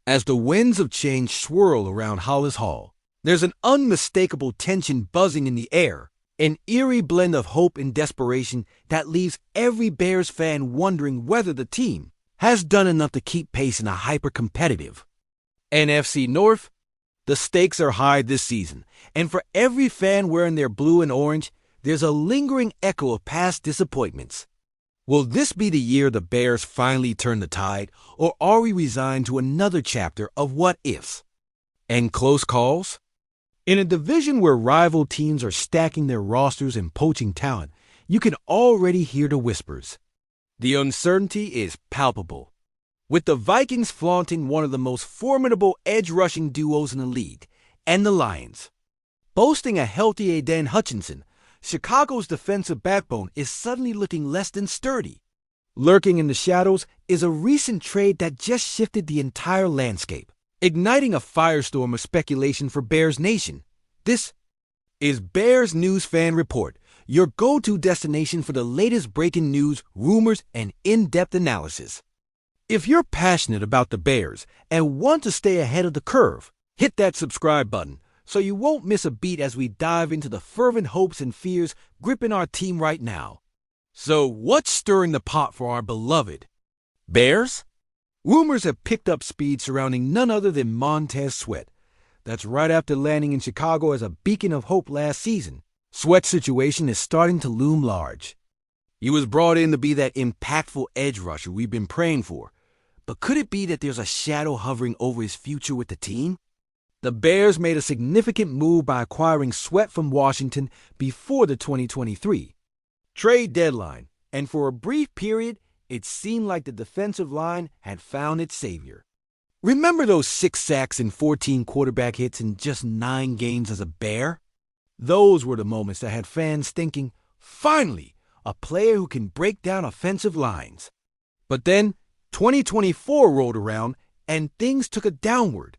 As the winds of change swirl around Hollis Hall, there's an unmistakable tension buzzing in the air, an eerie blend of hope and desperation that leaves every Bears fan wondering whether the team has done enough to keep pace in a hyper-competitive NFC North. The stakes are high this season, and for every fan wearing their blue and orange, there's a lingering echo of past disappointments. Will this be the year the Bears finally turn the tide, or are we resigned to another chapter of what-ifs and close calls? In a division where rival teams are stacking their rosters and poaching talent, you can already hear the whispers. The uncertainty is palpable. With the Vikings flaunting one of the most formidable edge-rushing duos in the league, and the Lions boasting a healthy Aidan Hutchinson, Chicago's defensive backbone is suddenly looking less than sturdy. Lurking in the shadows is a recent trade that just shifted the entire landscape, igniting a firestorm of speculation for Bears Nation. This is Bears News Fan Report, your go-to destination for the latest breaking news, rumors, and in-depth analysis. If you're passionate about the Bears and want to stay ahead of the curve, hit that subscribe button so you won't miss a beat as we dive into the fervent hopes and fears gripping our team right now. So what's stirring the pot for our beloved Bears? Rumors have picked up speed surrounding none other than Montez Sweat. That's right after landing in Chicago as a beacon of hope last season. Sweat's situation is starting to loom large. He was brought in to be that impactful edge rusher we've been praying for. But could it be that there's a shadow hovering over his future with the team? The Bears made a significant move by acquiring Sweat from Washington before the 2023 trade deadline, and for a brief period, it seemed like the defensive line had found its savior. Remember those 6 sacks and 14 quarterback hits in just 9 games as a Bear? Those were the moments that had fans thinking, finally, a player who can break down offensive lines. But then, 2024 rolled around, and things took a downward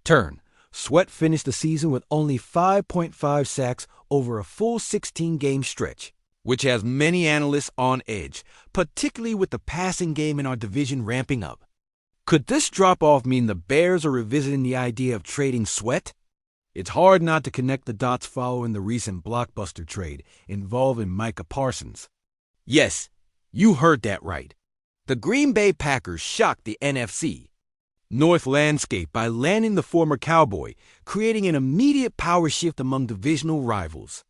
turn. Sweat finished the season with only 5.5 sacks over a full 16-game stretch, which has many analysts on edge, particularly with the passing game in our division ramping up. Could this drop-off mean the Bears are revisiting the idea of trading Sweat? It's hard not to connect the dots following the recent blockbuster trade involving Micah Parsons. Yes, you heard that right. The Green Bay Packers shocked the NFC North landscape by landing the former Cowboy, creating an immediate power shift among divisional rivals.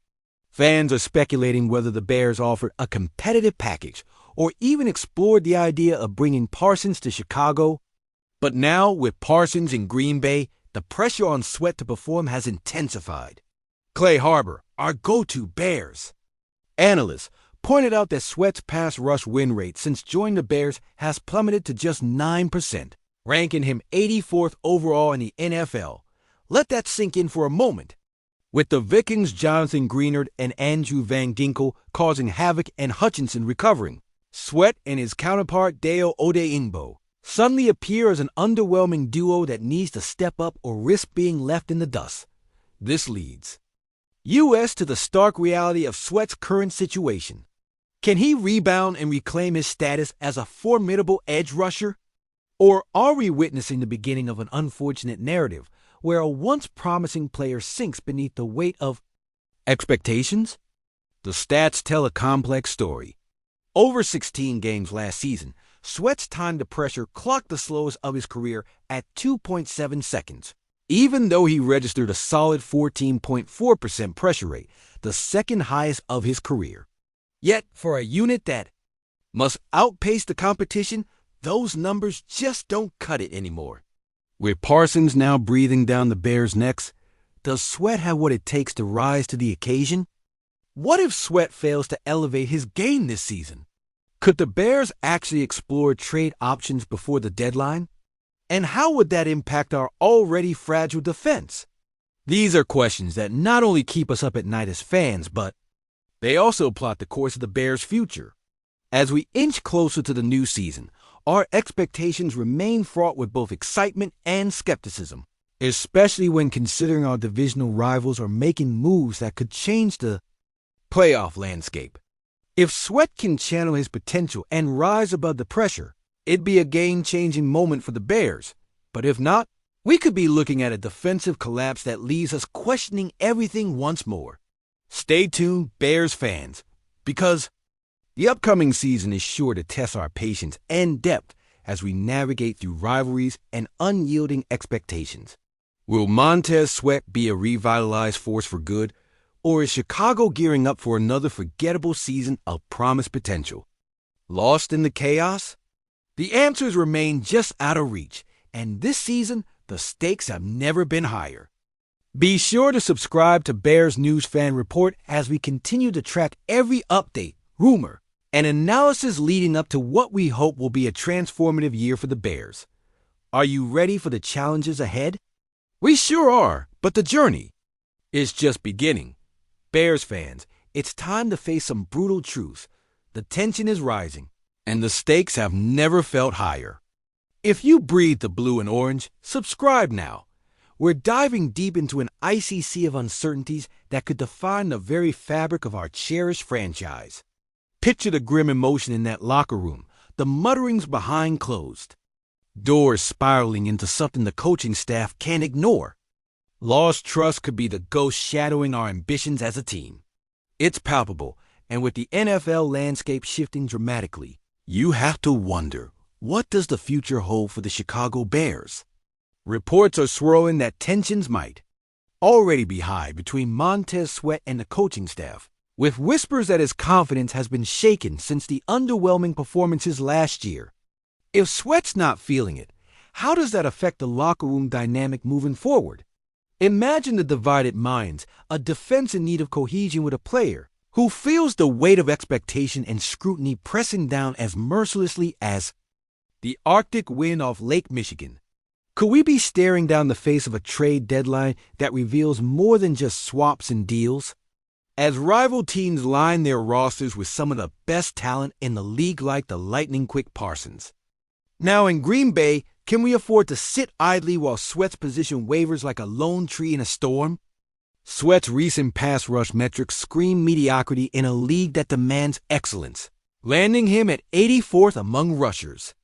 Fans are speculating whether the Bears offered a competitive package or even explored the idea of bringing Parsons to Chicago. But now, with Parsons in Green Bay, the pressure on Sweat to perform has intensified. Clay Harbor, our go-to Bears analyst, pointed out that Sweat's pass rush win rate since joining the Bears has plummeted to just 9%, ranking him 84th overall in the NFL. Let that sink in for a moment. With the Vikings' Jonathan Greenard and Andrew Van Ginkel causing havoc and Hutchinson recovering, Sweat and his counterpart Dayo Odeyingbo suddenly appear as an underwhelming duo that needs to step up or risk being left in the dust. This leads us to the stark reality of Sweat's current situation. Can he rebound and reclaim his status as a formidable edge rusher? Or are we witnessing the beginning of an unfortunate narrative where a once promising player sinks beneath the weight of expectations? The stats tell a complex story. Over 16 games last season, Sweat's time to pressure clocked the slowest of his career at 2.7 seconds, even though he registered a solid 14.4% pressure rate, the second highest of his career. Yet, for a unit that must outpace the competition, those numbers just don't cut it anymore. With Parsons now breathing down the Bears' necks, does Sweat have what it takes to rise to the occasion? What if Sweat fails to elevate his game this season? Could the Bears actually explore trade options before the deadline? And how would that impact our already fragile defense? These are questions that not only keep us up at night as fans, but they also plot the course of the Bears' future. As we inch closer to the new season, our expectations remain fraught with both excitement and skepticism, especially when considering our divisional rivals are making moves that could change the playoff landscape. If Sweat can channel his potential and rise above the pressure, it'd be a game-changing moment for the Bears. But if not, we could be looking at a defensive collapse that leaves us questioning everything once more. Stay tuned, Bears fans, because the upcoming season is sure to test our patience and depth as we navigate through rivalries and unyielding expectations. Will Montez Sweat be a revitalized force for good, or is Chicago gearing up for another forgettable season of promised potential? Lost in the chaos? The answers remain just out of reach, and this season, the stakes have never been higher. Be sure to subscribe to Bears News Fan Report as we continue to track every update, rumor, and analysis leading up to what we hope will be a transformative year for the Bears. Are you ready for the challenges ahead? We sure are, but the journey is just beginning. Bears fans, it's time to face some brutal truths. The tension is rising, and the stakes have never felt higher. If you breathe the blue and orange, subscribe now. We're diving deep into an icy sea of uncertainties that could define the very fabric of our cherished franchise. Picture the grim emotion in that locker room, the mutterings behind closed doors spiraling into something the coaching staff can't ignore. Lost trust could be the ghost shadowing our ambitions as a team. It's palpable, and with the NFL landscape shifting dramatically, you have to wonder, what does the future hold for the Chicago Bears? Reports are swirling that tensions might already be high between Montez Sweat and the coaching staff, with whispers that his confidence has been shaken since the underwhelming performances last year. If Sweat's not feeling it, how does that affect the locker room dynamic moving forward? Imagine the divided minds, a defense in need of cohesion with a player who feels the weight of expectation and scrutiny pressing down as mercilessly as the Arctic wind off Lake Michigan. Could we be staring down the face of a trade deadline that reveals more than just swaps and deals? As rival teams line their rosters with some of the best talent in the league like the lightning-quick Parsons. Now in Green Bay, can we afford to sit idly while Sweat's position wavers like a lone tree in a storm? Sweat's recent pass rush metrics scream mediocrity in a league that demands excellence, landing him at 84th among rushers.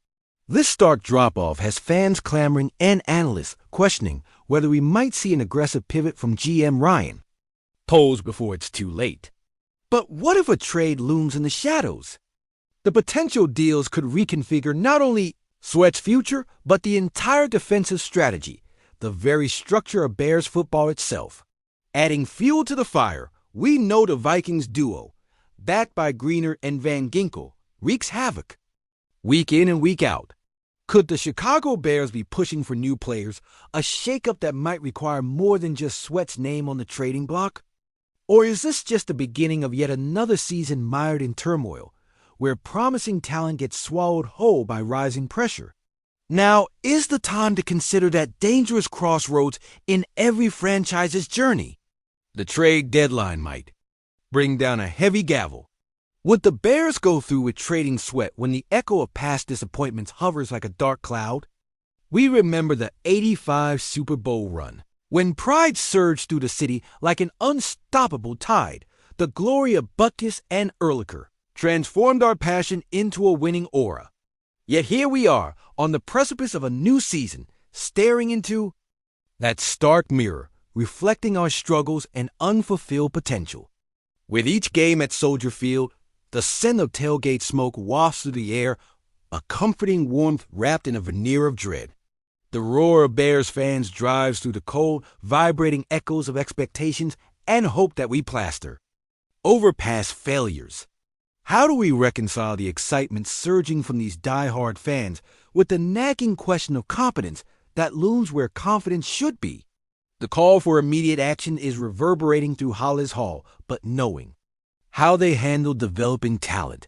This stark drop-off has fans clamoring and analysts questioning whether we might see an aggressive pivot from GM Ryan. Pose before it's too late. But what if a trade looms in the shadows? The potential deals could reconfigure not only Sweat's future, but the entire defensive strategy, the very structure of Bears football itself. Adding fuel to the fire, we know the Vikings duo, backed by Greener and Van Ginkel, wreaks havoc. Week in and week out. Could the Chicago Bears be pushing for new players, a shakeup that might require more than just Sweat's name on the trading block? Or is this just the beginning of yet another season mired in turmoil, where promising talent gets swallowed whole by rising pressure? Now is the time to consider that dangerous crossroads in every franchise's journey. The trade deadline might bring down a heavy gavel. Would the Bears go through with trading Sweat when the echo of past disappointments hovers like a dark cloud? We remember the '85 Super Bowl run, when pride surged through the city like an unstoppable tide. The glory of Butkus and Urlacher transformed our passion into a winning aura. Yet here we are, on the precipice of a new season, staring into that stark mirror, reflecting our struggles and unfulfilled potential. With each game at Soldier Field, the scent of tailgate smoke wafts through the air, a comforting warmth wrapped in a veneer of dread. The roar of Bears fans drives through the cold, vibrating echoes of expectations and hope that we plaster. Overpass failures. How do we reconcile the excitement surging from these die-hard fans with the nagging question of competence that looms where confidence should be? The call for immediate action is reverberating through Hollis Hall, but knowing how they handle developing talent,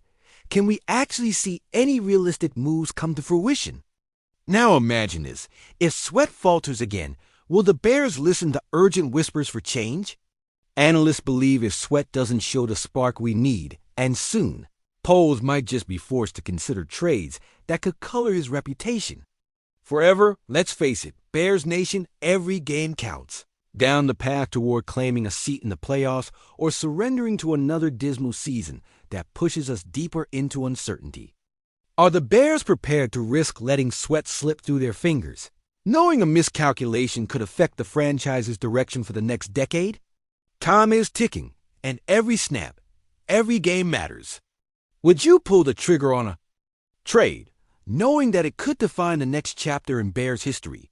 can we actually see any realistic moves come to fruition? Now imagine this. If Sweat falters again, will the Bears listen to urgent whispers for change? Analysts believe if Sweat doesn't show the spark we need, and soon, polls might just be forced to consider trades that could color his reputation. Forever, let's face it, Bears Nation, every game counts. Down the path toward claiming a seat in the playoffs or surrendering to another dismal season that pushes us deeper into uncertainty. Are the Bears prepared to risk letting Sweat slip through their fingers? Knowing a miscalculation could affect the franchise's direction for the next decade? Time is ticking, and every snap, every game matters. Would you pull the trigger on a trade, knowing that it could define the next chapter in Bears history?